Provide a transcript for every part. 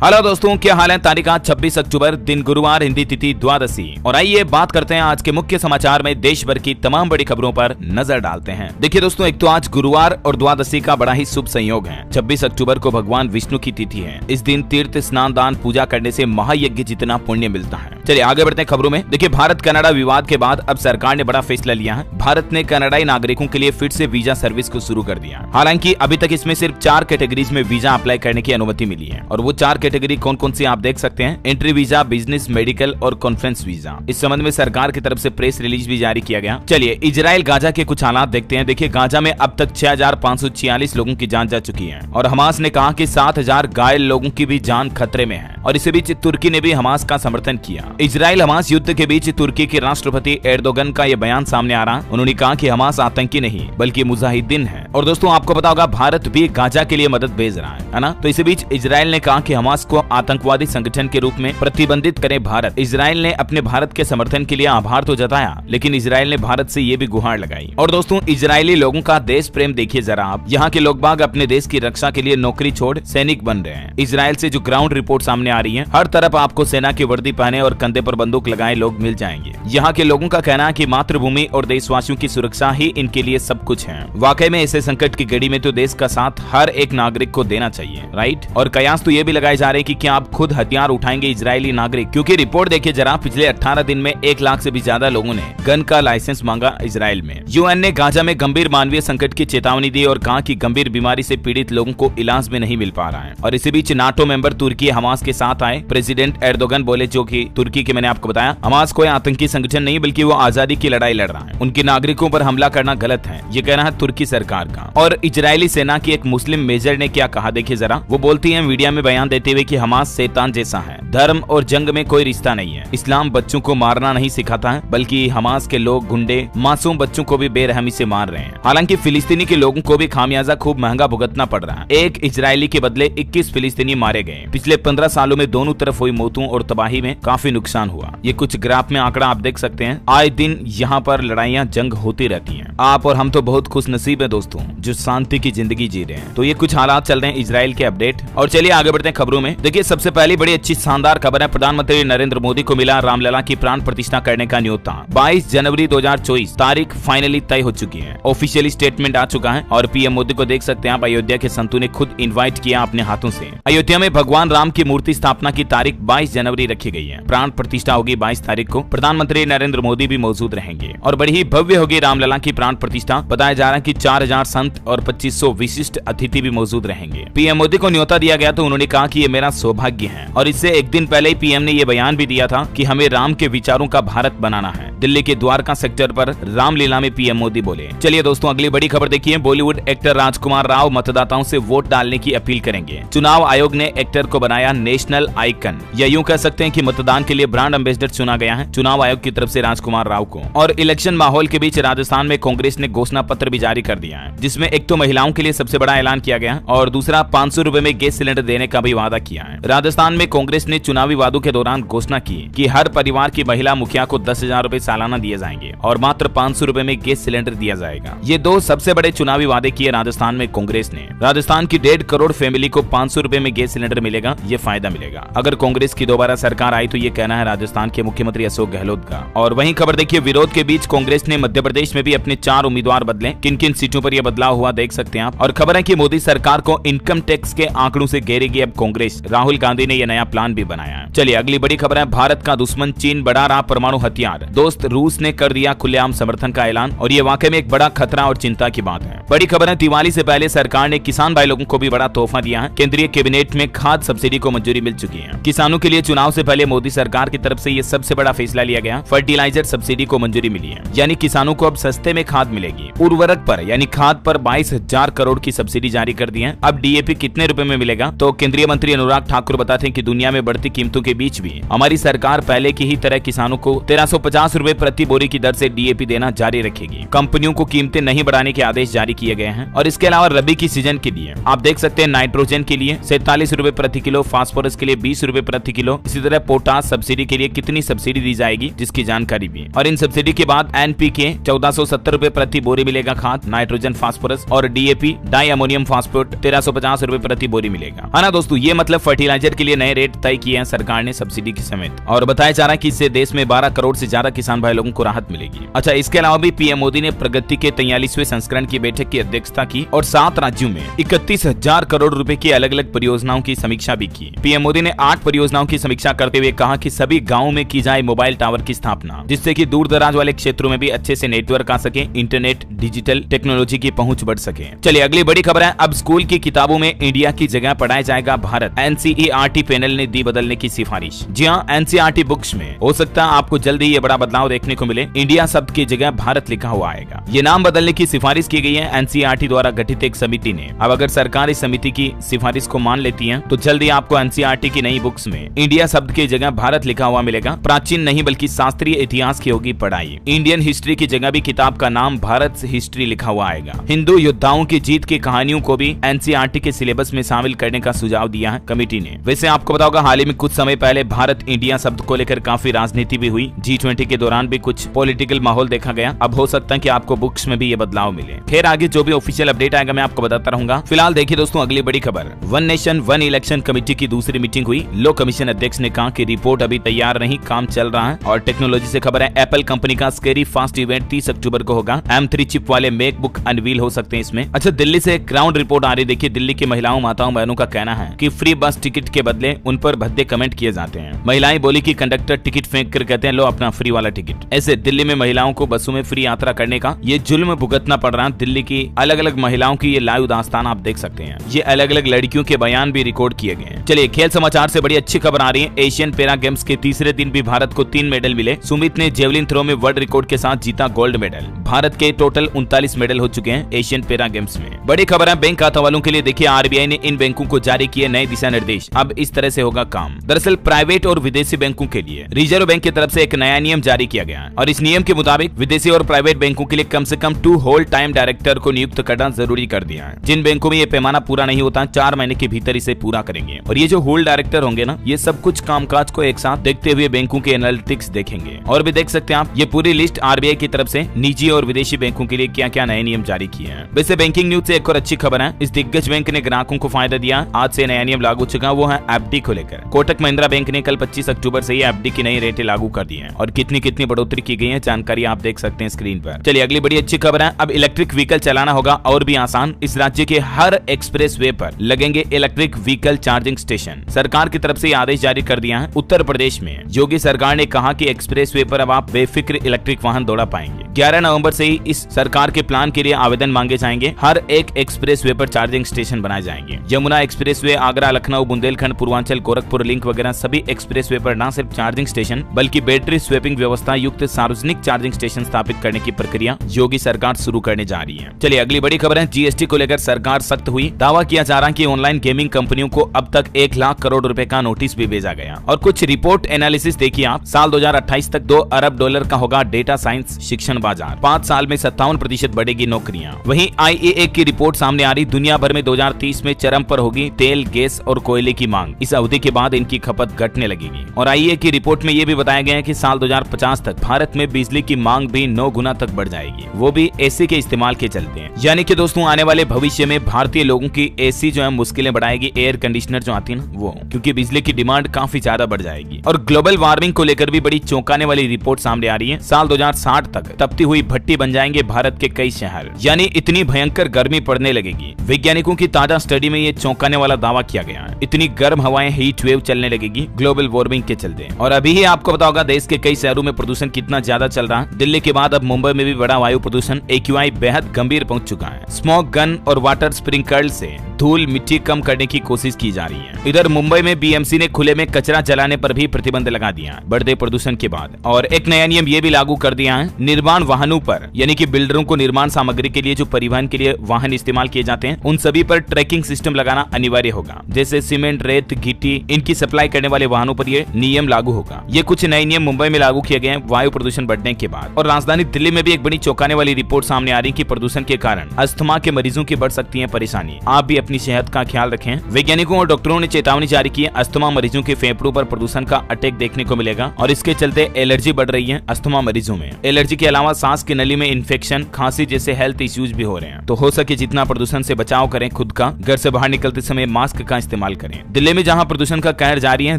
Hello दोस्तों, क्या हाल है। तारीख आज 26 अक्टूबर, दिन गुरुवार, हिंदी तिथि द्वादशी। और आइए बात करते हैं आज के मुख्य समाचार में देश भर की तमाम बड़ी खबरों पर नजर डालते हैं। देखिए दोस्तों, एक तो आज गुरुवार और द्वादशी का बड़ा ही शुभ संयोग है। 26 अक्टूबर को भगवान विष्णु की तिथि है। इस दिन तीर्थ स्नान दान पूजा करने से महायज्ञ जितना पुण्य मिलता है। चलिए आगे बढ़ते हैं खबरों में। देखिए, भारत कनाडा विवाद के बाद अब सरकार ने बड़ा फैसला लिया है। भारत ने कनाडाई नागरिकों के लिए फिर से वीजा सर्विस को शुरू कर दिया। हालांकि अभी तक इसमें सिर्फ 4 कैटेगरीज में वीजा अप्लाई करने की अनुमति मिली है। और वो 4 कैटेगरी कौन कौन सी आप देख सकते हैं। एंट्री वीजा, बिजनेस, मेडिकल और कॉन्फ्रेंस वीजा। इस संबंध में सरकार की तरफ से प्रेस रिलीज भी जारी किया गया। चलिए इजराइल गाजा के कुछ हालात देखते हैं। देखिए, गाजा में अब तक 6546 लोगों की जान जा चुकी है। और हमास ने कहा कि 7000 घायल लोगों की भी जान खतरे में है। और इसी बीच तुर्की ने भी हमास का समर्थन किया। इजराइल हमास युद्ध के बीच तुर्की के राष्ट्रपति एर्दोगन का यह बयान सामने आ रहा। उन्होंने कहा कि हमास आतंकी नहीं बल्कि मुजाहिदीन है। और दोस्तों, आपको पता होगा भारत भी गाजा के लिए मदद भेज रहा है ना। तो इसी बीच इजराइल ने कहा कि हमास को आतंकवादी संगठन के रूप में प्रतिबंधित करे भारत। इजराइल ने अपने भारत के समर्थन के लिए आभार तो जताया, लेकिन इजराइल ने भारत से ये भी गुहार लगाई। और दोस्तों, इजरायली लोगों का देश प्रेम देखिए जरा आप। यहाँ के लोग बाग अपने देश की रक्षा के लिए नौकरी छोड़ सैनिक बन रहे हैं। इजराइल से जो ग्राउंड रिपोर्ट सामने आ रही है, हर तरफ आपको सेना की वर्दी पहने और कंधे पर बंदूक लगाए लोग मिल जाएंगे। यहाँ के लोगों का कहना है कि मातृभूमि और देशवासियों की सुरक्षा ही इनके लिए सब कुछ है। वाकई में ऐसे संकट की घड़ी में तो देश का साथ हर एक नागरिक को देना चाहिए, राइट। और कयास तो ये भी लगाए जा रहे हैं कि क्या आप खुद हथियार उठाएंगे इजरायली नागरिक, क्योंकि रिपोर्ट देखिए जरा, पिछले 18 दिन में 1 लाख से भी ज्यादा लोगों ने गन का लाइसेंस मांगा इजराइल में। यूएन ने गाजा में गंभीर मानवीय संकट की चेतावनी दी और कहा कि गंभीर बीमारी से पीड़ित लोगों को इलाज में नहीं मिल पा रहा है। और इसी बीच नाटो मेंबर तुर्की हमास के साथ आए। प्रेसिडेंट एर्दोगन बोले, जो कि तुर्की के मैंने आपको बताया, हमास कोई आतंकी संगठन नहीं बल्कि वो आजादी की लड़ाई लड़ रहा है। उनके नागरिकों पर हमला करना गलत है, ये कहना है तुर्की सरकार का। और इजरायली सेना की एक मुस्लिम मेजर ने क्या कहा देखिए जरा। वो बोलती है मीडिया में बयान देते हुए कि हमास शैतान जैसा है, धर्म और जंग में कोई रिश्ता नहीं है। इस्लाम बच्चों को मारना नहीं सिखाता है, बल्कि हमास के लोग गुंडे मासूम बच्चों को भी बेरहमी से मार रहे हैं। हालांकि फिलिस्तीनी के लोगों को भी खामियाजा खूब महंगा भुगतना पड़ रहा है। एक इजरायली के बदले 21 फिलिस्तीनी मारे गए। पिछले 15 सालों में दोनों तरफ हुई मौतों और तबाही में काफी नुकसान हुआ। ये कुछ ग्राफ में आंकड़ा आप देख सकते हैं। आए दिन यहाँ पर लड़ाइयाँ जंग होती रहती है। आप और हम तो बहुत खुश नसीब है दोस्तों, जो शांति की जिंदगी जी रहे हैं। तो ये कुछ हालात चल रहे हैं इजराइल के अपडेट। और चलिए आगे बढ़ते हैं खबरों में। देखिए, सबसे पहली बड़ी अच्छी शानदार खबर है। प्रधानमंत्री नरेंद्र मोदी को मिला रामलला की प्राण प्रतिष्ठा करने का न्योता। 22 जनवरी 2024 तारीख फाइनली तय हो चुकी है। ऑफिशियली स्टेटमेंट आ चुका है। और पीएम मोदी को देख सकते हैं आप, अयोध्या के संतों ने खुद इनवाइट किया अपने हाथों से। अयोध्या में भगवान राम की मूर्ति स्थापना की तारीख 22 जनवरी रखी गई है। प्राण प्रतिष्ठा होगी 22 तारीख को। प्रधानमंत्री नरेंद्र मोदी भी मौजूद रहेंगे और बड़ी ही भव्य होगी रामलला की प्राण प्रतिष्ठा। बताया जा रहा है कि 4000 संत और 2500 विशिष्ट अतिथि भी मौजूद रहेंगे। पीएम मोदी को न्योता दिया गया तो उन्होंने कहा कि ये मेरा सौभाग्य है। और इससे एक दिन पहले ही पीएम ने ये बयान भी दिया था कि हमें राम के विचारों का भारत बनाना है। दिल्ली के द्वारका सेक्टर पर रामलीला में पीएम मोदी बोले। चलिए दोस्तों, अगली बड़ी खबर देखिए। बॉलीवुड एक्टर राजकुमार राव मतदाताओं से वोट डालने की अपील करेंगे। चुनाव आयोग ने एक्टर को बनाया नेशनल आइकन, या यूं कह सकते हैं कि मतदान के लिए ब्रांड एम्बेसडर चुना गया है चुनाव आयोग की तरफ से राजकुमार राव को। और इलेक्शन माहौल के बीच राजस्थान में कांग्रेस ने घोषणा पत्र भी जारी कर दिया है, जिसमें एक तो महिलाओं के लिए सबसे बड़ा ऐलान किया गया और दूसरा 500 रुपए में गैस सिलेंडर देने का भी वादा किया है। राजस्थान में कांग्रेस ने चुनावी वादों के दौरान घोषणा की कि हर परिवार की महिला मुखिया को 10,000 रुपए सालाना दिए जाएंगे और मात्र 500 रुपए में गैस सिलेंडर दिया जाएगा। ये 2 सबसे बड़े चुनावी वादे किए राजस्थान में कांग्रेस ने। राजस्थान की 1.5 करोड़ फैमिली को 500 रुपए में गैस सिलेंडर मिलेगा, ये फायदा मिलेगा। अगर कांग्रेस की दोबारा सरकार आई तो ये कहना है राजस्थान के मुख्यमंत्री अशोक गहलोत का। और वहीं खबर देखिए, विरोध के बीच कांग्रेस ने मध्य प्रदेश में भी अपने 4 उम्मीदवार बदले। किन किन सीटों पर यह बदलाव हुआ देख सकते हैं आप। और खबर है कि मोदी सरकार को इनकम टैक्स के आंकड़ों से घेरेगी अब कांग्रेस। राहुल गांधी ने यह नया प्लान भी बनाया है। चलिए अगली बड़ी खबर है। भारत का दुश्मन चीन बढ़ा रहा परमाणु हथियार। दोस्त रूस ने कर दिया खुलेआम समर्थन का ऐलान और ये वाकई में एक बड़ा खतरा और चिंता की बात है। बड़ी खबर है, दिवाली से पहले सरकार ने किसान भाई लोगों को भी बड़ा तोहफा दिया है। केंद्रीय कैबिनेट में खाद सब्सिडी को मंजूरी मिल चुकी है। किसानों के लिए चुनाव से पहले मोदी सरकार की तरफ से ये सबसे बड़ा फैसला लिया गया। फर्टिलाइजर सब्सिडी को मंजूरी मिली है, यानी किसानों को अब सस्ते में खाद मिलेगी। उर्वरक पर यानी खाद पर 22,000 करोड़ की सब्सिडी जारी कर दी है। अब डीएपी कितने रुपए में मिलेगा, तो केंद्रीय मंत्री अनुराग ठाकुर बताते हैं कि दुनिया में बढ़ती कीमतों के बीच भी हमारी सरकार पहले की ही तरह किसानों को 1350 रुपए रुपए प्रति बोरी की दर से डीएपी देना जारी रखेगी। कंपनियों को कीमतें नहीं बढ़ाने के आदेश जारी किए गए हैं। और इसके अलावा रबी की सीजन के लिए आप देख सकते हैं नाइट्रोजन के लिए 47 रुपए प्रति किलो, फास्फोरस के लिए 20 रुपए प्रति किलो, इसी तरह पोटास सब्सिडी के लिए कितनी सब्सिडी दी जाएगी जिसकी जानकारी भी। और इन सब्सिडी के बाद एनपीके 1470 रुपए प्रति बोरी मिलेगा खाद, नाइट्रोजन, फास्फोरस, और डीएपी डाई अमोनियम फास्फेट 1350 रुपए प्रति बोरी मिलेगा। है ना दोस्तों, ये मतलब फर्टिलाइजर के लिए नए रेट तय किए हैं सरकार ने सब्सिडी के समेत। और बताया जा रहा है कि इससे देश में 12 करोड़ से ज्यादा किसान भाई लोगों को राहत मिलेगी। अच्छा, इसके अलावा भी पीएम मोदी ने प्रगति के 43वें संस्करण की बैठक की अध्यक्षता की और 7 राज्यों में 31,000 करोड़ रुपए की अलग अलग परियोजनाओं की समीक्षा भी की। पीएम मोदी ने 8 परियोजनाओं की समीक्षा करते हुए कहा कि सभी गाँव में की जाए मोबाइल टावर की स्थापना, जिससे कि दूर दराज वाले क्षेत्रों में भी अच्छे से नेटवर्क आ सके, इंटरनेट डिजिटल टेक्नोलॉजी की पहुंच बढ़ सके। चलिए अगली बड़ी खबर है, अब स्कूल की किताबों में इंडिया की जगह पढ़ाया जाएगा भारत। एनसीईआरटी पैनल ने दी बदलने की सिफारिश। जी हाँ, एनसीईआरटी बुक्स में हो सकता है आपको जल्द ही ये बड़ा बदलाव देखने को मिले। इंडिया शब्द की जगह भारत लिखा हुआ आएगा। ये नाम बदलने की सिफारिश की गई है एनसीईआरटी द्वारा गठित एक समिति ने। अब अगर सरकार इस समिति की सिफारिश को मान लेती है तो जल्द ही आपको एनसीईआरटी की नई बुक्स में इंडिया शब्द की जगह भारत लिखा हुआ मिलेगा। प्राचीन नहीं बल्कि शास्त्रीय इतिहास की होगी पढ़ाई। इंडियन हिस्ट्री की जगह भी किताब का नाम भारत हिस्ट्री लिखा हुआ आएगा। हिंदू योद्धाओं की जीत की कहानियों को भी एनसीईआरटी के सिलेबस में शामिल करने का सुझाव दिया है कमेटी ने। वैसे आपको पता होगा हाल ही में कुछ समय पहले भारत इंडिया शब्द को लेकर काफी राजनीति भी हुई। G20 के दौरान भी कुछ पॉलिटिकल माहौल देखा गया। अब हो सकता है कि आपको बुक्स में भी ये बदलाव मिले। खैर आगे जो भी ऑफिशियल अपडेट आएगा मैं आपको बताता रहूंगा। फिलहाल देखिए दोस्तों अगली बड़ी खबर, one nation one election committee की दूसरी मीटिंग हुई। लो कमीशन अध्यक्ष ने कहा कि रिपोर्ट अभी तैयार नहीं, काम चल रहा है। और टेक्नोलॉजी से खबर है, एप्पल कंपनी का स्केरी फास्ट इवेंट 30 अक्टूबर को होगा। M3 चिप वाले मैकबुक अनवील हो सकते हैं इसमें। अच्छा, दिल्ली से ग्राउंड रिपोर्ट आ रही। देखिए दिल्ली की महिलाओं, माताओं, बहनों का कहना है कि फ्री बस टिकट के बदले उन पर भद्दे कमेंट किए जाते हैं। महिलाएं बोली कि कंडक्टर टिकट फेंक कर कहते हैं लो अपना फ्री वाला टिकट। ऐसे दिल्ली में महिलाओं को बसों में फ्री यात्रा करने का ये जुल्म भुगतना पड़ रहा है। दिल्ली की अलग अलग महिलाओं की ये लाइव दास्तान आप देख सकते हैं। ये अलग अलग लड़कियों के बयान भी रिकॉर्ड किए गए हैं। चलिए खेल समाचार से बड़ी अच्छी खबर आ रही है। एशियन पैरा गेम्स के तीसरे दिन भी भारत को 3 मेडल मिले। सुमित ने जेवलिन थ्रो में वर्ल्ड रिकॉर्ड के साथ जीता गोल्ड मेडल। भारत के टोटल 39 मेडल हो चुके हैं एशियन पैरा गेम्स में। बड़ी खबर है बैंक खाता वालों के लिए। देखिए आरबीआई ने इन बैंकों को जारी किए नए दिशा निर्देश। अब इस तरह से होगा काम। दरअसल प्राइवेट और विदेशी बैंकों के लिए रिजर्व बैंक की तरफ से एक नया नियम जारी किया गया है और इस नियम के मुताबिक विदेशी और प्राइवेट बैंकों के लिए कम से कम 2 होल टाइम डायरेक्टर को नियुक्त करना जरूरी कर दिया है। जिन बैंकों में ये पैमाना पूरा नहीं होता 4 महीने के भीतर इसे पूरा करेंगे। और ये जो होल डायरेक्टर होंगे ना, ये सब कुछ कामकाज को एक साथ देखते हुए बैंकों के एनालिटिक्स देखेंगे। और भी देख सकते हैं आप ये पूरी लिस्ट आरबीआई की तरफ से निजी और विदेशी बैंकों के लिए क्या क्या नए नियम जारी किए हैं। वैसे बैंकिंग न्यूज से एक और अच्छी खबर है, इस दिग्गज बैंक ने ग्राहकों को फायदा दिया। आज से नया नियम लागू हो चुका, वो है एफडी को लेकर। कोटक महिंद्रा बैंक ने कल 25 अक्टूबर से ही एफडी की नई रेटें लागू कर दी हैं और कितनी कितनी बढ़ोतरी की गई है जानकारी आप देख सकते हैं स्क्रीन पर। चलिए अगली बड़ी अच्छी खबर है, अब इलेक्ट्रिक व्हीकल चलाना होगा और भी आसान। इस राज्य के हर एक्सप्रेस वे पर लगेंगे इलेक्ट्रिक व्हीकल चार्जिंग स्टेशन। सरकार की तरफ से आदेश जारी कर दिया है। उत्तर प्रदेश में योगी सरकार ने कहा कि एक्सप्रेस वे पर अब आप बेफिक्र इलेक्ट्रिक वाहन दौड़ा पाएंगे। 11 नवंबर से ही इस सरकार के प्लान के लिए आवेदन मांगे जाएंगे। हर एक एक्सप्रेस वे पर चार्जिंग स्टेशन बनाए जाएंगे। Yamuna express way, Agra, Lucknow, Bundelkhand, Purvanchal, Gorakhpur link वगैरह सभी एक्सप्रेस वे पर न सिर्फ चार्जिंग स्टेशन बल्कि बैटरी स्वैपिंग व्यवस्था युक्त सार्वजनिक चार्जिंग स्टेशन स्थापित करने की प्रक्रिया योगी सरकार शुरू करने जा रही है। चलिए अगली बड़ी खबर है, जीएसटी को लेकर सरकार सख्त हुई। दावा किया जा रहा है कि ऑनलाइन गेमिंग कंपनियों को अब तक 1 लाख करोड़ रुपए का नोटिस भी भेजा गया। और कुछ रिपोर्ट एनालिसिस देखिए आप। साल 2028 तक $2 अरब का होगा डेटा साइंस शिक्षण बाजार। 5 साल में 57% बढ़ेगी नौकरियां। वहीं IEA की रिपोर्ट सामने आ रही, दुनिया भर में 2030 में चरम पर होगी तेल, गैस और कोयले की मांग। इस अवधि के बाद इनकी खपत घटने लगेगी। और IEA की रिपोर्ट में यह भी बताया गया है कि साल 2050 तक भारत में बिजली की मांग भी 9 गुना तक बढ़ जाएगी, वो भी एसी के इस्तेमाल के चलते हैं। यानी कि दोस्तों आने वाले भविष्य में भारतीय लोगों की एसी जो है मुश्किलें बढ़ाएगी, एयर कंडीशनर जो आती है ना वो, क्योंकि बिजली की डिमांड काफी ज्यादा बढ़ जाएगी। और ग्लोबल वार्मिंग को लेकर भी बड़ी चौंकाने वाली रिपोर्ट सामने आ रही है। साल 2060 तक तपती हुई भट्टी बन जाएंगे भारत के कई शहर, यानी इतनी भयंकर गर्मी पड़ने लगेगी। वैज्ञानिकों की ताजा स्टडी में ये चौंकाने वाला दावा किया गया है। इतनी गर्म हवाएं, हीट वेव चलने लगेगी ग्लोबल वार्मिंग के चलते। और अभी ही आपको पता होगा देश के कई शहरों में प्रदूषण कितना ज्यादा चल रहा है। दिल्ली के बाद अब मुंबई में भी बड़ा वायु प्रदूषण AQI बेहद गंभीर पहुंच चुका है। स्मोक गन और वाटर स्प्रिंकलर से धूल मिट्टी कम करने की कोशिश की जा रही है। इधर मुंबई में बीएमसी ने खुले में कचरा जलाने पर भी प्रतिबंध लगा दिया बढ़ते प्रदूषण के बाद, और एक नया नियम ये भी लागू कर दिया है निर्माण वाहनों पर, यानी कि बिल्डरों को निर्माण सामग्री के लिए जो परिवहन के लिए वाहन इस्तेमाल किए जाते हैं उन सभी पर ट्रैकिंग सिस्टम लगाना अनिवार्य होगा। जैसे सीमेंट, रेत, गिट्टी इनकी सप्लाई करने वाले वाहनों पर ये नियम लागू होगा। ये कुछ नए नियम मुंबई में लागू किए गए हैं वायु प्रदूषण बढ़ने के बाद। और राजधानी दिल्ली में भी एक बड़ी चौंकाने वाली रिपोर्ट सामने आ रही है कि प्रदूषण के कारण अस्थमा के मरीजों की बढ़ सकती है परेशानी। आप भी अपनी सेहत का ख्याल रखें। वैज्ञानिकों और डॉक्टरों ने चेतावनी जारी की है, अस्थमा मरीजों के फेफड़ों पर प्रदूषण का अटैक देखने को मिलेगा और इसके चलते एलर्जी बढ़ रही है अस्थमा मरीजों में। एलर्जी के अलावा सांस की नली में इन्फेक्शन, खांसी जैसे हेल्थ इश्यूज भी हो रहे हैं। तो हो सके जितना प्रदूषण से बचाव करें खुद का। घर से बाहर निकलते समय मास्क का इस्तेमाल करें। दिल्ली में जहां प्रदूषण का कहर जारी है,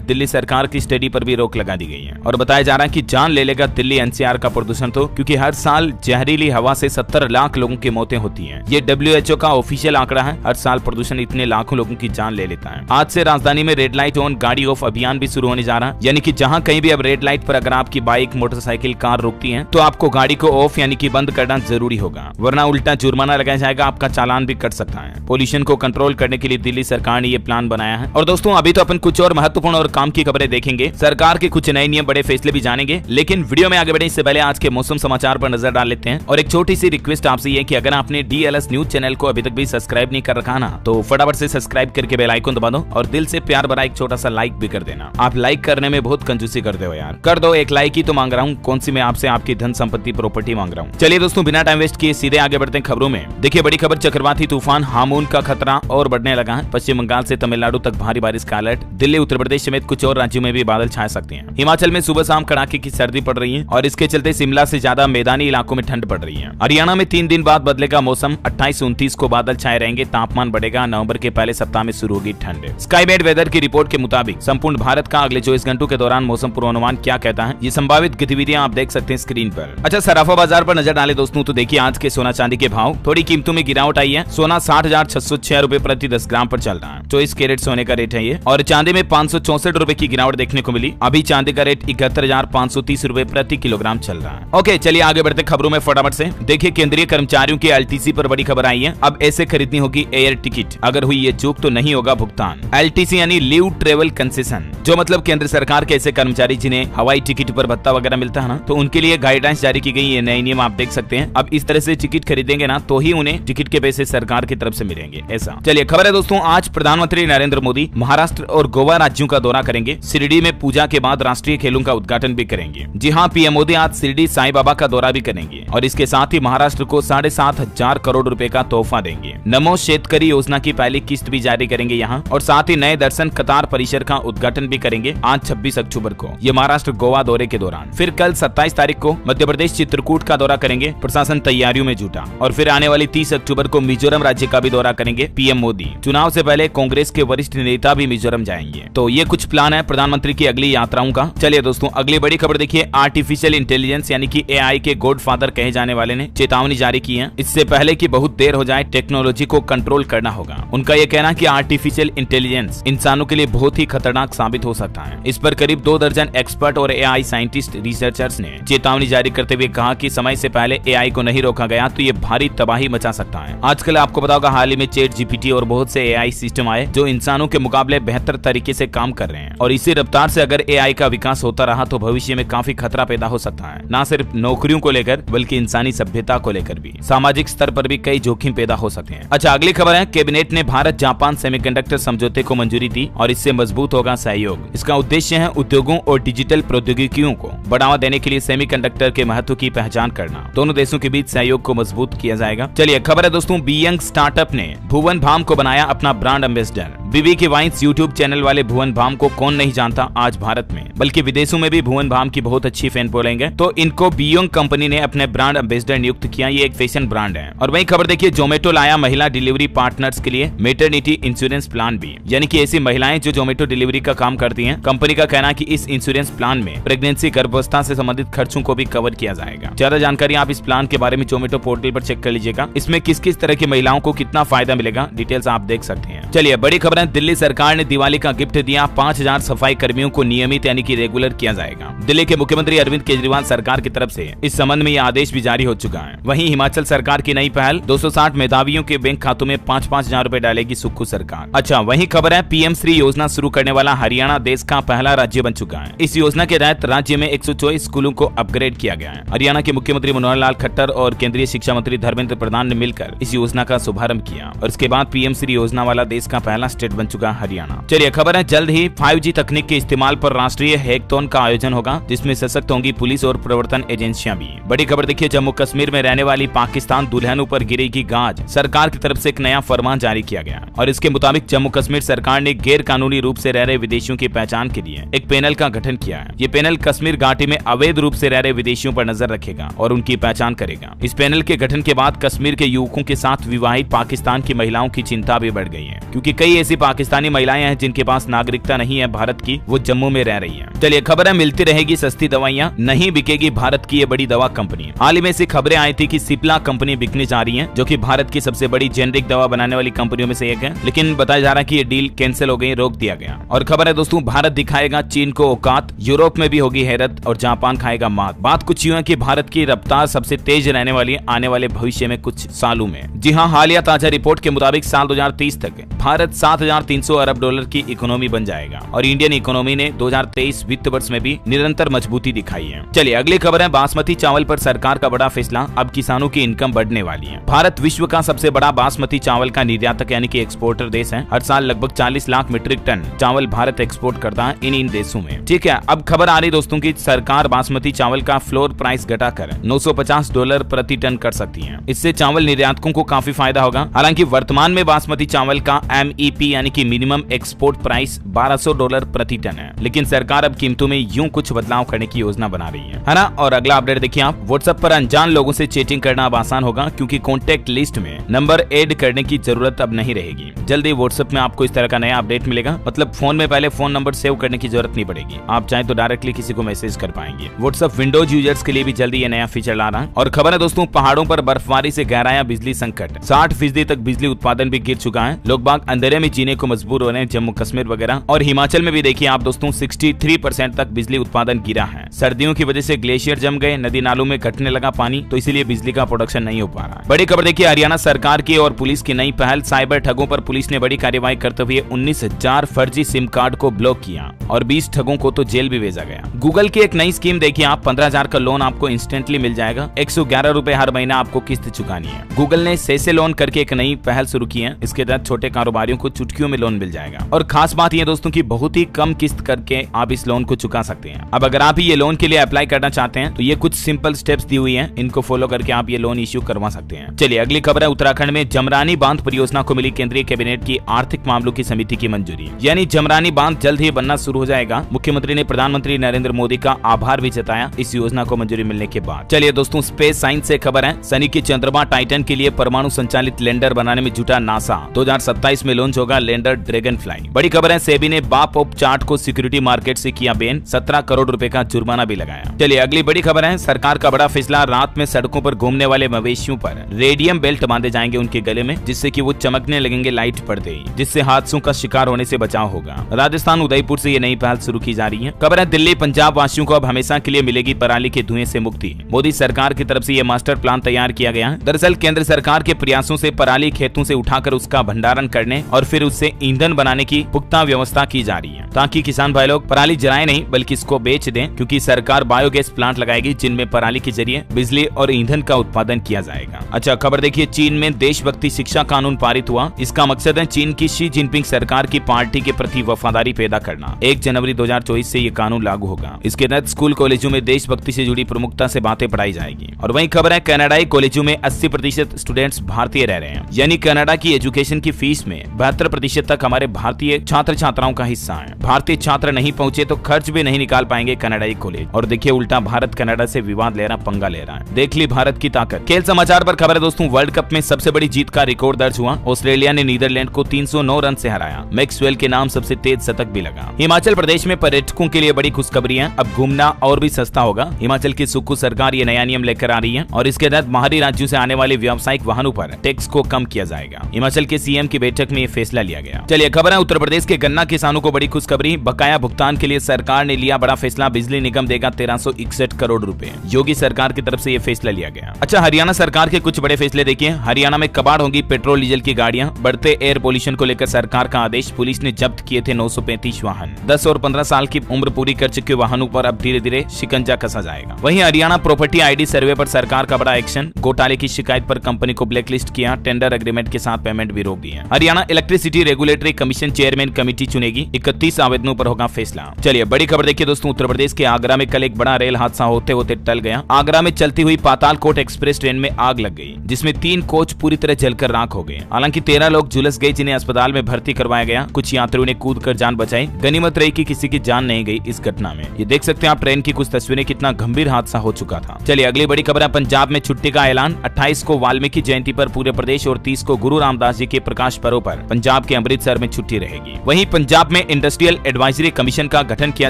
दिल्ली सरकार की स्टडी पर भी रोक लगा दी गई है और बताया जा रहा है कि जान ले लेगा दिल्ली एनसीआर का प्रदूषण, तो क्योंकि हर साल जहरीली हवा से 70 लाख लोगों की मौतें होती हैं। ये WHO का ऑफिशियल आंकड़ा है। हर साल प्रदूषण इतने लाखों लोगों की जान ले लेता है। आज से राजधानी में रेड लाइट ऑन गाड़ी ऑफ अभियान भी शुरू होने जा रहा है, यानी कि जहां कहीं भी अब रेड लाइट पर अगर आपकी बाइक, मोटरसाइकिल, कार रुकती है तो आपको गाड़ी को ऑफ यानी कि बंद करना जरूरी होगा, वरना उल्टा जुर्माना लगाया जाएगा, आपका चालान भी कट सकता है। पोल्यूशन को कंट्रोल करने के लिए दिल्ली सरकार ने ये प्लान बनाया है। और दोस्तों अभी तो अपन कुछ और महत्वपूर्ण और काम की खबरें देखेंगे, सरकार के कुछ नए नियम, बड़े फैसले भी जानेंगे, लेकिन वीडियो में आगे बढ़ने से पहले आज के मौसम समाचार पर नजर डाल लेते हैं। और एक छोटी सी रिक्वेस्ट आपसे ये कि अगर आपने DLS न्यूज चैनल को अभी तक भी सब्सक्राइब नहीं कर रखा ना, तो फटाफट से सब्सक्राइब करके बेल आइकन दबा दो और दिल से प्यार भरा एक छोटा सा लाइक भी कर देना। आप लाइक करने में बहुत कंजूसी करते हो यार, कर दो। एक लाइक ही तो मांग रहा हूँ, कौन सी मैं आपसे आपकी धन संपत्ति प्रॉपर्टी मांग रहा हूँ। चलिए दोस्तों बिना टाइम वेस्ट किए सीधे आगे बढ़ते हैं खबरों में। देखिए बड़ी खबर, चक्रवाती तूफान हामून का खतरा और बढ़ने लगा है। पश्चिम बंगाल से तमिलनाडु तक भारी बारिश का अलर्ट। दिल्ली, उत्तर प्रदेश समेत कुछ और राज्यों में भी बादल छा सकते हैं। हिमाचल में सुबह शाम कड़ाके की सर्दी पड़ रही है और इसके चलते शिमला से ज्यादा मैदानी इलाकों में ठंड पड़ रही है। हरियाणा में 3 दिन बाद बदलेगा मौसम। 28-29 को बादल छाए रहेंगे, तापमान बढ़ेगा। नवंबर के पहले सप्ताह में शुरू होगी ठंड। स्काईमेट वेदर की रिपोर्ट के मुताबिक संपूर्ण भारत का अगले 24 घंटों के दौरान मौसम पूर्वानुमान क्या कहता है, ये संभावित गतिविधियां आप देख सकते हैं स्क्रीन पर। अच्छा, सराफा बाजार पर नजर डाले दोस्तों तो देखिए आज के सोना चांदी के भाव, थोड़ी कीमतों में गिरावट आई है। सोना 60,606 रुपए प्रति 10 ग्राम पर चल रहा है। 24 कैरेट सोने का रेट है ये। और चांदी में 564 रुपए की गिरावट देखने को मिली। अभी चांदी का रेट 71,530 रुपए प्रति किलोग्राम चल रहा है। ओके चलिए आगे बढ़ते खबरों में फटाफट से। देखिए केंद्रीय कर्मचारियों के LTC पर बड़ी खबर आई है। अब ऐसे खरीदनी होगी एयर टिकट, अगर हुई ये चूक तो नहीं होगा भुगतान। LTC यानी लीव ट्रेवल कंसेशन, जो मतलब केंद्र सरकार के ऐसे कर्मचारी जिन्हें हवाई टिकट पर भत्ता वगैरह मिलता है ना, तो उनके लिए गाइडलाइंस जारी की गई। ये नए नियम आप देख सकते हैं। अब इस तरह से टिकट खरीदेंगे ना तो ही उन्हें टिकट के पैसे सरकार की तरफ से मिलेंगे, ऐसा। चलिए खबर है दोस्तों, आज प्रधानमंत्री नरेंद्र मोदी महाराष्ट्र और गोवा राज्यों का दौरा करेंगे। शिरडी में पूजा के बाद राष्ट्रीय खेलों का उद्घाटन भी करेंगे। जी हाँ, PM मोदी आज शिरडी साईं बाबा का दौरा भी करेंगे और इसके साथ ही महाराष्ट्र को 7,500 करोड़ रुपए का तोहफा देंगे। नमो शेतकरी योजना की पहली किस्त भी जारी करेंगे यहाँ, और साथ ही नए दर्शन कतार परिसर का उद्घाटन भी करेंगे आज 26 अक्टूबर को, ये महाराष्ट्र गोवा दौरे के दौरान। फिर कल 27 तारीख को मध्य प्रदेश चित्रकूट का दौरा करेंगे, प्रशासन तैयारियों में जुटा। और फिर आने वाली 30 अक्टूबर को मिजोरम राज्य का भी दौरा करेंगे PM मोदी। चुनाव से पहले कांग्रेस के वरिष्ठ नेता भी मिजोरम जाएंगे। तो ये कुछ प्लान है प्रधानमंत्री की अगली यात्राओं का। चलिए दोस्तों अगली बड़ी खबर देखिए, आर्टिफिशियल इंटेलिजेंस यानी कि AI के गॉडफादर कहे जाने वाले ने चेतावनी जारी की है। इससे पहले कि बहुत देर हो जाए, टेक्नोलॉजी को कंट्रोल करना होगा। उनका यह कहना कि आर्टिफिशियल इंटेलिजेंस इंसानों के लिए बहुत ही खतरनाक साबित हो सकता है। इस पर करीब 2 दर्जन एक्सपर्ट और AI साइंटिस्ट रिसर्चर्स ने चेतावनी जारी करते हुए कहा कि समय से पहले AI को नहीं रोका गया तो ये भारी तबाही मचा सकता है। आजकल आपको पता होगा हाल ही में ChatGPT और बहुत से AI सिस्टम आए जो इंसानों के मुकाबले बेहतर तरीके से काम कर रहे हैं, और इसी रफ्तार से अगर AI का विकास होता रहा तो भविष्य में काफी खतरा पैदा हो सकता है, न सिर्फ नौकरियों को लेकर बल्कि इंसानी सभ्यता को लेकर भी। सामाजिक स्तर पर भी कई जोखिम पैदा हो सकते हैं। अच्छा अगली खबर है, कैबिनेट ने भारत जापान सेमीकंडक्टर समझौते को मंजूरी दी और इससे मजबूत होगा सहयोग। इसका उद्देश्य है उद्योगों और डिजिटल प्रौद्योगिकियों को बढ़ावा देने के लिए सेमीकंडक्टर के महत्व की पहचान करना। दोनों देशों के बीच सहयोग को मजबूत किया जाएगा। चलिए खबर है दोस्तों, बीयंग स्टार्टअप ने भुवन भाम को बनाया अपना ब्रांड एम्बेसडर। बीबी के वाइन्स यूट्यूब चैनल वाले भुवन भाम को कौन नहीं जानता आज भारत में, बल्कि विदेशों में भी भुवन भाम की बहुत अच्छी फैन फॉलोइंग है। तो इनको बीयंग कंपनी ने अपने ब्रांड एम्बेसडर नियुक्त किया। ये एक फैशन ब्रांड है। और वही खबर देखिए, जोमेटो लाया महिला डिलीवरी पार्टनर्स के लिए मेटरनिटी इंश्योरेंस प्लान भी, यानी कि ऐसी महिलाएं जो जोमेटो डिलीवरी का काम करती हैं। कंपनी का कहना है कि इस इंश्योरेंस प्लान में प्रेगनेंसी गर्भावस्था से संबंधित खर्चों को भी कवर किया जाएगा। ज्यादा जानकारी आप इस प्लान के बारे में जोमेटो पोर्टल पर चेक कर लीजिएगा। इसमें किस किस तरह की महिलाओं को कितना फायदा मिलेगा, डिटेल्स आप देख सकते हैं। चलिए बड़ी खबर है दिल्ली सरकार ने दिवाली का गिफ्ट दिया, 5000 सफाई कर्मियों को नियमित यानी कि रेगुलर किया जाएगा। दिल्ली के मुख्यमंत्री अरविंद केजरीवाल सरकार की तरफ से इस संबंध में यह आदेश भी जारी हो चुका है। वहीं हिमाचल सरकार की नई पहल, 260 मेधावियों के बैंक खातों में 5-5 हजार रूपए डालेगी सुक्खू सरकार। अच्छा, वहीं खबर है पीएम श्री योजना शुरू करने वाला हरियाणा देश का पहला राज्य बन चुका है। इस योजना के तहत राज्य में 124 स्कूलों को अपग्रेड किया गया है। हरियाणा के मुख्यमंत्री मनोहर लाल खट्टर और केंद्रीय शिक्षा मंत्री धर्मेंद्र प्रधान ने मिलकर इस योजना का शुभारंभ किया और इसके बाद पीएम श्री योजना वाला देश का पहला स्टेट बन चुका हरियाणा। चलिए खबर है जल्द ही 5G तकनीक के इस्तेमाल पर राष्ट्रीय हैकाथॉन का आयोजन होगा, जिसमें सशक्त होंगी पुलिस और प्रवर्तन एजेंसियां भी। बड़ी खबर देखिए, जम्मू कश्मीर में रहने वाली पाकिस्तान दुल्हनों पर गिरेगी गाज, सरकार की तरफ से एक नया फरमान जारी किया गया और इसके मुताबिक जम्मू कश्मीर सरकार ने गैर कानूनी रूप से रह रहे विदेशियों की पहचान के लिए एक पैनल का गठन किया है। ये पैनल कश्मीर घाटी में अवैध रूप से रह रहे विदेशियों पर नजर रखेगा और उनकी पहचान करेगा। इस पैनल के गठन के बाद कश्मीर के युवकों के साथ विवाहित पाकिस्तान की महिलाओं की चिंता भी बढ़ गई है, क्योंकि कई ऐसी पाकिस्तानी महिलाएं हैं जिनके पास नागरिकता नहीं है भारत की, वो जम्मू में रह रही है। चलिए खबर है मिलती रहेगी सस्ती दवाइयां, नहीं बिकेगी भारत की ये बड़ी दवा कंपनी। हाल ही में ऐसी खबरें आई थी कि सिप्ला कंपनी बिकने जा रही है, जो कि भारत की सबसे बड़ी जेनेरिक दवा बनाने वाली कंपनियों में से एक है, लेकिन बताया जा रहा है कि ये डील कैंसिल हो गई, रोक दिया गया। और खबर है दोस्तों, भारत दिखाएगा चीन को औकात, यूरोप में भी होगी हैरत और जापान खाएगा मात। बात कुछ यूं है कि भारत की रफ्तार सबसे तेज रहने वाली है आने वाले भविष्य में कुछ सालों में। जी हाँ, हालिया ताजा रिपोर्ट के मुताबिक साल 2030 तक भारत 7,300 अरब डॉलर की इकोनॉमी बन जाएगा और इंडियन इकोनॉमी ने 2023 वित्त वर्ष में भी निरंतर मजबूती दिखाई है। चलिए अगली खबर है, बासमती चावल पर सरकार का बड़ा फैसला, अब किसानों की इनकम बढ़ने वाली है। भारत विश्व का सबसे बड़ा बासमती चावल का निर्यातक यानी कि एक्सपोर्टर देश है। हर साल लगभग 40 लाख मीट्रिक टन चावल भारत एक्सपोर्ट करता है इन देशों में। ठीक है, अब खबर आ रही दोस्तों की सरकार बासमती चावल का फ्लोर प्राइस घटाकर $950 प्रति टन कर सकती है। इससे चावल निर्यातकों को काफी फायदा होगा। हालांकि वर्तमान में बासमती चावल का MEP यानी कि मिनिमम एक्सपोर्ट प्राइस $1200 प्रति टन है, लेकिन सरकार अब कीमतों में यूं कुछ बदलाव करने की योजना बना रही है ना। और अगला अपडेट देखिए आप, व्हाट्सएप पर अनजान लोगों से चैटिंग करना अब आसान होगा, क्योंकि कॉन्टेक्ट लिस्ट में नंबर ऐड करने की जरूरत अब नहीं रहेगी। जल्दी व्हाट्सएप में आपको इस तरह का नया अपडेट मिलेगा, मतलब फोन में पहले फोन नंबर सेव करने की जरूरत नहीं पड़ेगी, आप चाहे तो डायरेक्टली किसी को मैसेज कर पाएंगे। व्हाट्सएप विंडोज यूजर्स के लिए भी जल्दी ये नया फीचर ला रहा है। और खबर है दोस्तों, पहाड़ों पर बर्फबारी से गहराया बिजली संकट, 60% तक बिजली उत्पादन भी गिर चुका है। लोग बाग अंधेरे में जीने को मजबूर हो रहे हैं जम्मू कश्मीर वगैरह, और हिमाचल में भी देखिए आप दोस्तों 63% तक बिजली उत्पादन गिरा है। सर्दियों की वजह से ग्लेशियर जम गए, नदी नालों में घटने लगा पानी, तो इसीलिए बिजली का प्रोडक्शन नहीं हो पा रहा है। बड़ी खबर देखिए, हरियाणा सरकार की और पुलिस की नई पहल, साइबर ठगों पर पुलिस ने बड़ी कार्रवाई करते हुए 19,000 फर्जी सिम कार्ड को ब्लॉक किया और 20 ठगों को तो जेल भी भेजा गया। गूगल की एक नई स्कीम देखिए आप, 15,000 का लोन आपको इंस्टेंटली मिल जाएगा, 111 रुपए हर महीना आपको किस्त चुकानी है। गूगल ने से लोन करके एक नई पहल शुरू की है, इसके तहत छोटे कारोबारियों को चुटकियों में लोन मिल जाएगा। और खास बात यह दोस्तों की बहुत ही कम किस्त करके आप इस लोन को चुका सकते हैं। अब अगर आप ये लोन के लिए अप्लाई करना चाहते हैं तो ये कुछ सिंपल स्टेप्स दी हुई हैं, इनको फॉलो करके आप ये लोन इश्यू करवा सकते हैं। चलिए अगली खबर है, उत्तराखंड में जमरानी बांध परियोजना को मिली केंद्रीय कैबिनेट की आर्थिक मामलों की समिति की मंजूरी, यानी जमरानी बांध जल्द ही बनना शुरू हो जाएगा। मुख्यमंत्री ने प्रधानमंत्री नरेंद्र मोदी का आभार भी जताया इस योजना को मंजूरी मिलने के बाद। चलिए दोस्तों, स्पेस साइंस से खबर है, शनि के चंद्रमा टाइटन के लिए परमाणु संचालित लैंडर बनाने में जुटा नासा, 2027 में लॉन्च होगा लैंडर ड्रैगन फ्लाई। बड़ी खबर है, सेबी ने बाप ऑफ चार्ट को सिक्योरिटी मार्केट से किया बैन, 17 करोड़ रुपए का जुर्माना भी लगाया। चलिए अगली बड़ी खबर है, सरकार का बड़ा फैसला, रात में सड़कों पर घूमने वाले मवेशियों पर रेडियम बेल्ट बांधे जाएंगे उनके गले में, जिससे कि वो चमकने लगेंगे लाइट पड़ते ही, जिससे हादसों का शिकार होने से बचाव होगा। राजस्थान उदयपुर से ये नई पहल शुरू की जा रही है। खबर है, दिल्ली पंजाब वासियों को अब हमेशा के लिए मिलेगी पराली के धुएं से मुक्ति, मोदी सरकार की तरफ से ये मास्टर प्लान तैयार किया गया है। दरअसल केंद्र सरकार के प्रयासों से पराली खेतों से उठाकर उसका भंडारण करने और फिर उससे ईंधन बनाने की पुख्ता व्यवस्था की जा रही है, ताकि किसान भाई लोग पराली जलाएं नहीं बल्कि इसको बेच दें, क्योंकि सरकार बायोगैस प्लांट लगाएगी जिनमें पराली के जरिए बिजली और ईंधन का उत्पादन किया जाएगा। अच्छा खबर देखिए, चीन में देशभक्ति शिक्षा कानून पारित हुआ। इसका मकसद है चीन की शी जिनपिंग सरकार की पार्टी के प्रति वफादारी पैदा करना। 1 जनवरी 2024 से ये कानून लागू होगा। इसके तहत स्कूल कॉलेजों में देशभक्ति से जुड़ी प्रमुखता से बातें पढ़ाई जाएगी। और वहीं खबर है, कनाडाई कॉलेजों में 80% स्टूडेंट्स भारतीय रह रहे हैं, यानी कनाडा की एजुकेशन की फीस में 72% तक हमारे भारतीय छात्र छात्राओं का हिस्सा है। भारतीय छात्र नहीं पहुंचे तो खर्च भी नहीं निकाल पाएंगे कनाडाई कॉलेज। और देखिए उल्टा भारत कनाडा से विवाद ले रहा, पंगा ले रहा है। देख ली भारत की ताकत। खेल समाचार पर खबर है दोस्तों, वर्ल्ड कप में सबसे बड़ी जीत का रिकॉर्ड दर्ज हुआ। ऑस्ट्रेलिया ने नीदरलैंड को 309 रन से हराया। मैक्सवेल के नाम सबसे तेज शतक भी लगा। हिमाचल प्रदेश में पर्यटकों के लिए बड़ी खुशखबरी है, अब घूमना और भी सस्ता होगा। हिमाचल की सुक्खू सरकार ये नया नियम लेकर आ रही है और इसके तहत बाहरी राज्यों से आने वाले व्यावसायिक वाहनों पर टैक्स को कम किया जाएगा। हिमाचल के सीएम की बैठक में ये फैसला लिया लिया गया। चलिए खबर है उत्तर प्रदेश के गन्ना किसानों को बड़ी खुशखबरी, बकाया भुगतान के लिए सरकार ने लिया बड़ा फैसला, बिजली निगम देगा 1361 करोड़ रुपए। योगी सरकार की तरफ से ये फैसला लिया गया। अच्छा, हरियाणा सरकार के कुछ बड़े फैसले देखिए। हरियाणा में कबाड़ होंगी पेट्रोल डीजल की गाड़ियां, बढ़ते एयर पोल्यूशन को लेकर सरकार का आदेश, पुलिस ने जब्त किए थे 935 वाहन। 10 और 15 साल की उम्र पूरी कर चुके वाहनों पर अब धीरे धीरे शिकंजा कसा जाएगा। वहीं हरियाणा प्रॉपर्टी आईडी सर्वे पर सरकार का बड़ा एक्शन, घोटाले की शिकायत पर कंपनी को ब्लैकलिस्ट किया, टेंडर एग्रीमेंट के साथ पेमेंट भी रोक दिया। Haryana electricity regulatory commission chairman committee चुनेगी, 31 आवेदनों पर होगा फैसला। चलिए बड़ी खबर देखिए दोस्तों, उत्तर प्रदेश के आगरा में कल एक बड़ा रेल हादसा होते होते टल गया। आगरा में चलती हुई पातालकोट एक्सप्रेस ट्रेन में आग लग गई, जिसमें 3 कोच पूरी तरह जलकर राख हो गए। हालांकि 13 लोग झुलस गए, जिन्हें अस्पताल में भर्ती करवाया गया। कुछ यात्रियों ने कूदकर जान बचाई, गनीमत रही कि किसी की जान नहीं गई इस घटना में। ये देख सकते हैं आप ट्रेन की कुछ तस्वीरें, कितना गंभीर हादसा हो चुका था। चलिए अगली बड़ी खबर है, पंजाब में छुट्टी का ऐलान, 28 को वाल्मीकि जयंती पर पूरे प्रदेश और 30 को गुरु रामदास जी के प्रकाश पर्व पर पंजाब के अमृतसर में छुट्टी रहेगी। वहीं पंजाब में इंडस्ट्रियल एडवाइजरी कमीशन का गठन किया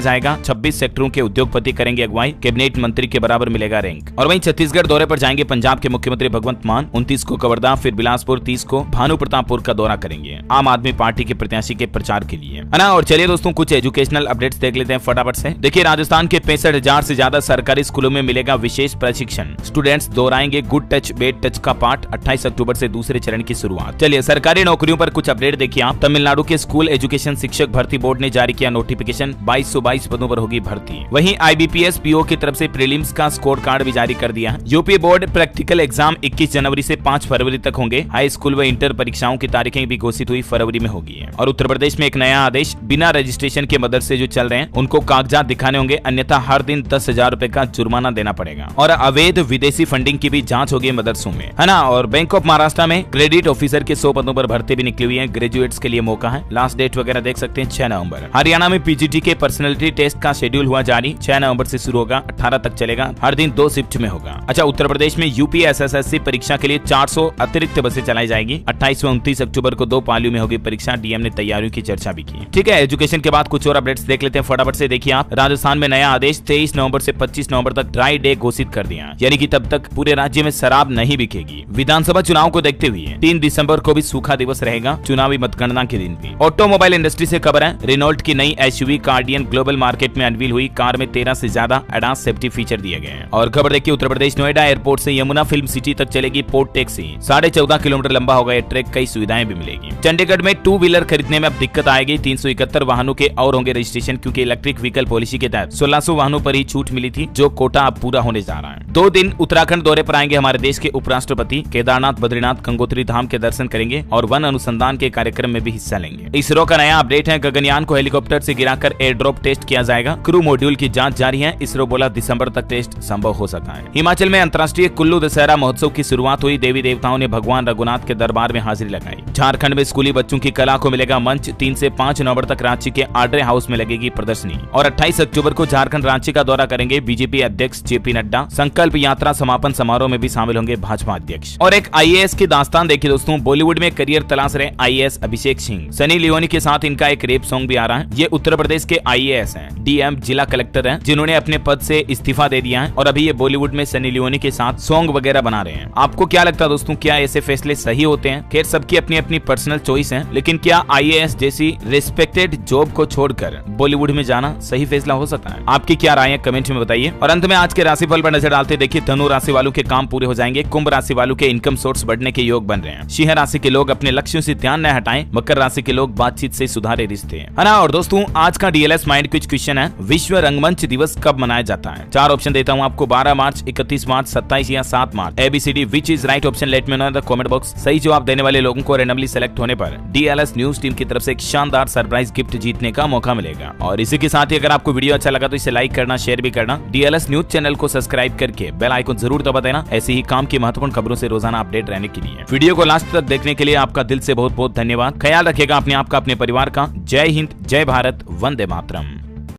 जाएगा, 26 सेक्टरों के उद्योगपति करेंगे अगुवाई, कैबिनेट मंत्री के बराबर मिलेगा रैंक। और वहीं छत्तीसगढ़ दौरे पर जाएंगे पंजाब के मुख्यमंत्री भगवंत मान, 29 को कवर्धा, फिर बिलासपुर, 30 को भानु प्रतापपुर का दौरा करेंगे आम आदमी पार्टी के प्रत्याशी के प्रचार के लिए, है ना। और चलिए दोस्तों कुछ एजुकेशनल अपडेट्स देख लेते हैं फटाफट से। देखिए राजस्थान के 65,000 से ज्यादा सरकारी स्कूलों में मिलेगा विशेष प्रशिक्षण, स्टूडेंट्स दोहराएंगे गुड टच बेड टच का पाठ, 28 अक्टूबर से दूसरे चरण की शुरुआत। चलिए सरकारी नौकरियों पर कुछ अपडेट देखिए आप। तमिलनाडु के स्कूल एजुकेशन शिक्षक भर्ती बोर्ड ने जारी किया नोटिफिकेशन, 2222 पदों पर होगी भर्ती। वहीं IBPS PO की तरफ से प्रीलिम्स का स्कोर कार्ड भी जारी कर दिया। यूपी बोर्ड प्रैक्टिकल एग्जाम 21 जनवरी से 5 फरवरी तक होंगे। हाई स्कूल व इंटर परीक्षाओं की तारीखें भी घोषित हुई, फरवरी में होगी। और उत्तर प्रदेश में एक नया आदेश, बिना रजिस्ट्रेशन के मदरसे जो चल रहे हैं उनको कागजात दिखाने होंगे, अन्यथा हर दिन 10,000 रुपए का जुर्माना देना पड़ेगा। और अवैध विदेशी फंडिंग की भी जांच होगी मदरसों में, है ना। और बैंक ऑफ महाराष्ट्र में क्रेडिट ऑफिसर के 100 पदों पर भर्ती भी निकली हुई है, ग्रेजुएट्स के लिए मौका है। लास्ट डेट वगैरह देख सकते हैं 6 नवंबर। हरियाणा में PGT के पर्सनैलिटी टेस्ट का शेड्यूल हुआ जारी, 6 नवंबर से शुरू होगा, 18 तक चलेगा, हर दिन 2 शिफ्ट में होगा। अच्छा, उत्तर प्रदेश में UP SSSC परीक्षा के लिए 400 अतिरिक्त बसें चलाई जाएगी, 28 व 29 अक्टूबर को 2 पालियों में होगी परीक्षा। DM ने तैयारियों की चर्चा भी की। ठीक है, एजुकेशन के बाद कुछ और अपडेट्स देख लेते हैं फटाफट से। देखिए आप, राजस्थान में नया आदेश, 23 नवंबर से 25 नवंबर तक ड्राई डे घोषित कर दिया, यानी कि तब तक पूरे राज्य में शराब नहीं बिकेगी। विधानसभा चुनाव को देखते हुए 3 दिसंबर को भी सूखा दिवस रहेगा, चुनावी मतगणना के दिन भी। ऑटोमोबाइल इंडस्ट्री से खबर है, रेनॉल्ट की नई SUV कार्डियन ग्लोबल मार्केट में अनवील हुई, कार में 13 से ज्यादा एडवांस सेफ्टी फीचर दिए गए हैं। और खबर देखिए उत्तर प्रदेश नोएडा एयरपोर्ट से यमुना फिल्म सिटी तक चलेगी पोर्ट टैक्सी, 14.5 किलोमीटर लंबा होगा ये ट्रैक, कई सुविधाएं भी मिलेगी। चंडीगढ़ में 2 व्हीलर खरीदने में अब दिक्कत आएगी, 371 वाहनों के और होंगे रजिस्ट्रेशन, क्योंकि इलेक्ट्रिक व्हीकल पॉलिसी के तहत 1600 वाहनों पर ही छूट मिली थी, जो कोटा अब पूरा होने जा रहा है। 2 दिन उत्तराखंड दौरे पर आएंगे हमारे देश के उपराष्ट्रपति, केदारनाथ बद्रीनाथ गंगोत्री धाम के दर्शन करेंगे और वन अनुसंधान के कार्यक्रम में भी हिस्सा लेंगे। इसरो का नया अपडेट है, गगनयान को हेलीकॉप्टर से गिराकर एयर ड्रॉप टेस्ट किया जाएगा, क्रू मॉड्यूल की जांच जारी है। इसरो बोला दिसंबर तक टेस्ट संभव हो सका है। हिमाचल में अंतर्राष्ट्रीय कुल्लू दशहरा महोत्सव की शुरुआत हुई, देवी देवताओं ने भगवान रघुनाथ के दरबार में हाजिरी लगाई। झारखंड में स्कूली बच्चों की कला को मिलेगा मंच, 3 से 5 नवंबर तक रांची के आड्रे हाउस में लगेगी प्रदर्शनी। और 28 अक्टूबर को झारखंड रांची का दौरा करेंगे बीजेपी अध्यक्ष JP नड्डा, संकल्प यात्रा समापन समारोह में भी शामिल होंगे भाजपा अध्यक्ष। और एक IAS की दास्तान देखिए दोस्तों, बॉलीवुड में करियर तलाश रहे IAS अभिषेक सिंह, सनी लियोनी के साथ इनका एक रेप सॉन्ग भी आ रहा है। ये उत्तर प्रदेश के IAS हैं, DM जिला कलेक्टर हैं, जिन्होंने अपने पद से इस्तीफा दे दिया है और अभी ये बॉलीवुड में सनी लियोनी के साथ सॉन्ग वगैरह बना रहे हैं। आपको क्या लगता है दोस्तों, क्या ऐसे फैसले सही होते हैं? खैर सबकी अपनी अपनी पर्सनल चॉइस है, लेकिन क्या IAS जैसी रिस्पेक्टेड जॉब को छोड़कर बॉलीवुड में जाना सही फैसला हो सकता है? आपकी क्या राय है कमेंट में बताइए। और अंत में आज के राशिफल पर नजर डालते देखिए, धनु राशि वालों के काम पूरे हो जाएंगे, कुंभ राशि वालों के इनकम सोर्स बढ़ने के योग बन रहे हैं, सिंह राशि के लोग अपने लक्ष्यों से ध्यान न हटाएं, मकर राशि के लोग बातचीत से सुधारे रिश्ते, है ना। और दोस्तों आज का DLS माइंड क्विज क्वेश्चन है, विश्व रंगमंच दिवस कब मनाया जाता है? 4 ऑप्शन देता हूँ आपको, 12 मार्च, 31 मार्च, 27 या 7 मार्च। ABCD which is right option, let me know in the comment box. सही जवाब देने वाले लोगों को रैंडमली सेलेक्ट होने पर DLS न्यूज टीम की तरफ से एक शानदार सरप्राइज गिफ्ट जीतने का मौका मिलेगा। और इसी के साथ ही अगर आपको वीडियो अच्छा लगा तो इसे लाइक करना, शेयर भी करना, DLS न्यूज चैनल को सब्सक्राइब करके बेल आइकन जरूर दबा देना, ऐसे ही काम की महत्वपूर्ण खबरों से रोजाना अपडेट रहने के लिए। वीडियो को लास्ट तक देखने के लिए आपका दिल से बहुत बहुत धन्यवाद। ख्याल रखिएगा अपने आप का, अपने परिवार का। जय हिंद, जय भारत, वंदे मातरम।